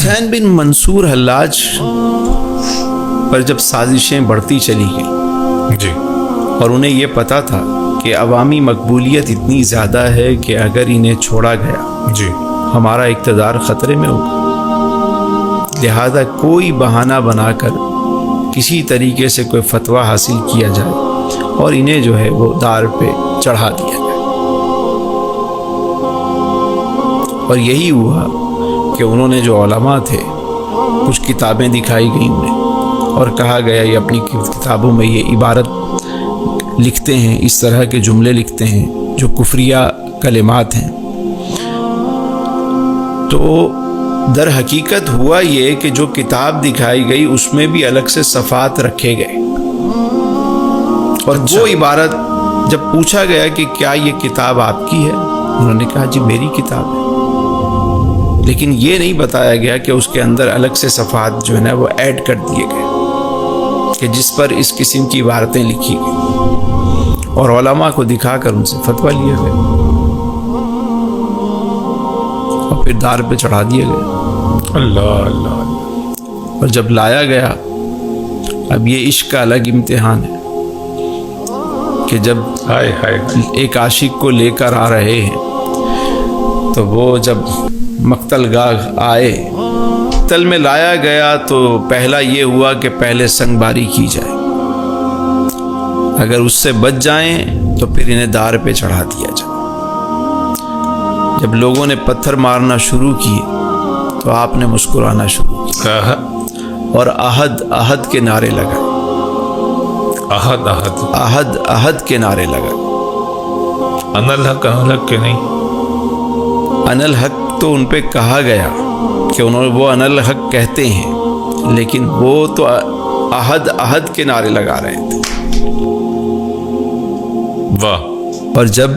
حسین بن منصور حلاج پر جب سازشیں بڑھتی چلی گئی جی اور انہیں یہ پتا تھا کہ عوامی مقبولیت اتنی زیادہ ہے کہ اگر انہیں چھوڑا گیا جی ہمارا اقتدار خطرے میں ہوگا، لہذا کوئی بہانہ بنا کر کسی طریقے سے کوئی فتویٰ حاصل کیا جائے اور انہیں جو ہے وہ دار پہ چڑھا دیا جائے۔ اور یہی ہوا کہ انہوں نے جو علماء تھے کچھ کتابیں دکھائی گئیں انہیں اور کہا گیا یہ اپنی کتابوں میں یہ عبارت لکھتے ہیں، اس طرح کے جملے لکھتے ہیں جو کفریہ کلمات ہیں۔ تو در حقیقت ہوا یہ کہ جو کتاب دکھائی گئی اس میں بھی الگ سے صفحات رکھے گئے، اور وہ عبارت جب پوچھا گیا کہ کیا یہ کتاب آپ کی ہے، انہوں نے کہا جی میری کتاب ہے، لیکن یہ نہیں بتایا گیا کہ اس کے اندر الگ سے صفحات جو ہے نا وہ ایڈ کر دیے گئے کہ جس پر اس قسم کی عبارتیں لکھی گئی، اور علماء کو دکھا کر ان سے فتویٰ لیا گیا اور پھر دار پہ چڑھا دیے گئے۔ اللہ اللہ۔ اور جب لایا گیا، اب یہ عشق کا الگ امتحان ہے کہ جب ہائے ہائے ایک عاشق کو لے کر آ رہے ہیں تو وہ جب مقتل گاہ آئے، مقتل میں لایا گیا تو پہلا یہ ہوا کہ پہلے سنگ باری کی جائے، اگر اس سے بچ جائیں تو پھر انہیں دار پہ چڑھا دیا جائے۔ جب لوگوں نے پتھر مارنا شروع کیے تو آپ نے مسکرانا شروع کیا اور احد احد کے نعرے لگائے، احد احد احد احد کے نعرے لگائے۔ ان الحق کے نہیں، ان الحق تو ان پہ کہا گیا کہ وہ ان الحق کہتے ہیں، لیکن وہ تو احد احد کے نعرے لگا رہے تھے۔ واہ۔ اور جب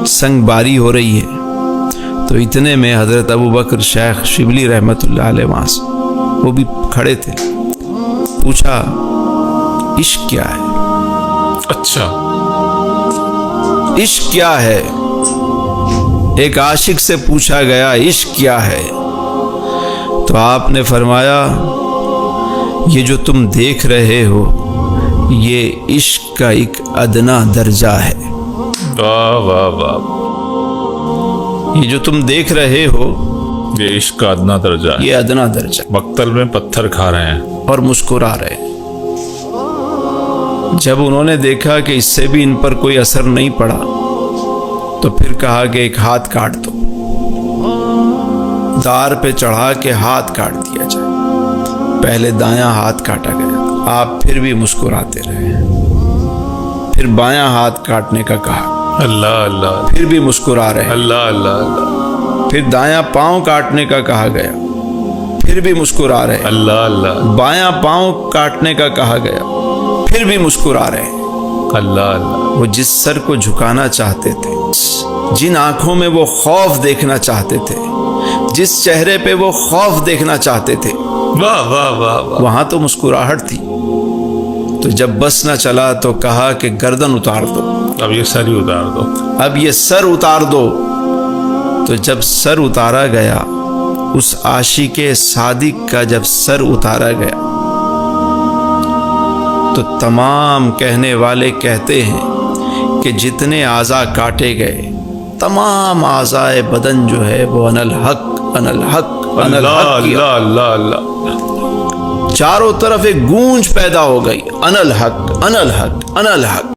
سنگ باری ہو رہی ہے تو اتنے میں حضرت ابوبکر شیخ شبلی رحمۃ اللہ علیہ وہاں سے وہ بھی کھڑے تھے، پوچھا عشق کیا ہے؟ اچھا، عشق کیا ہے؟ ایک عاشق سے پوچھا گیا عشق کیا ہے؟ تو آپ نے فرمایا یہ جو تم دیکھ رہے ہو یہ عشق کا ایک ادنا درجہ ہے۔ واہ واہ واہ۔ یہ جو تم دیکھ رہے ہو یہ عشق کا ادنا درجہ ہے، یہ ادنا درجہ، مقتل میں پتھر کھا رہے ہیں اور مسکرا رہے ہیں۔ جب انہوں نے دیکھا کہ اس سے بھی ان پر کوئی اثر نہیں پڑا تو پھر کہا کہ ایک ہاتھ کاٹ دو، دار پہ چڑھا کے ہاتھ کاٹ دیا جائے۔ پہلے دایاں ہاتھ کاٹا گیا، آپ پھر بھی مسکراتے رہے، پھر بایاں ہاتھ کاٹنے کا کہا، اللہ اللہ، پھر بھی مسکرا رہے، اللہ اللہ اللہ، پھر دایاں پاؤں کاٹنے کا کہا گیا، پھر بھی مسکرا رہے، اللہ اللہ، بایاں پاؤں کاٹنے کا کہا گیا، پھر بھی مسکرا رہے۔ اللہ اللہ، وہ جس سر کو جھکانا چاہتے تھے، جن آنکھوں میں وہ خوف دیکھنا چاہتے تھے، جس چہرے پہ وہ خوف دیکھنا چاہتے تھے، واہ واہ واہ واہ۔ وہاں تو مسکراہٹ تھی۔ تو جب بس نہ چلا تو کہا کہ گردن اتار دو، اب یہ سر ہی اتار دو، اب یہ سر اتار دو۔ تو جب سر اتارا گیا، اس عاشق صادق کا جب سر اتارا گیا تو تمام کہنے والے کہتے ہیں کہ جتنے اعضاء کاٹے گئے تمام اعضاء بدن جو ہے وہ ان الحق ان الحق ان اللہ الحق کی اللہ اللہ اللہ۔ چاروں طرف ایک گونج پیدا ہو گئی، ان الحق ان الحق ان الحق۔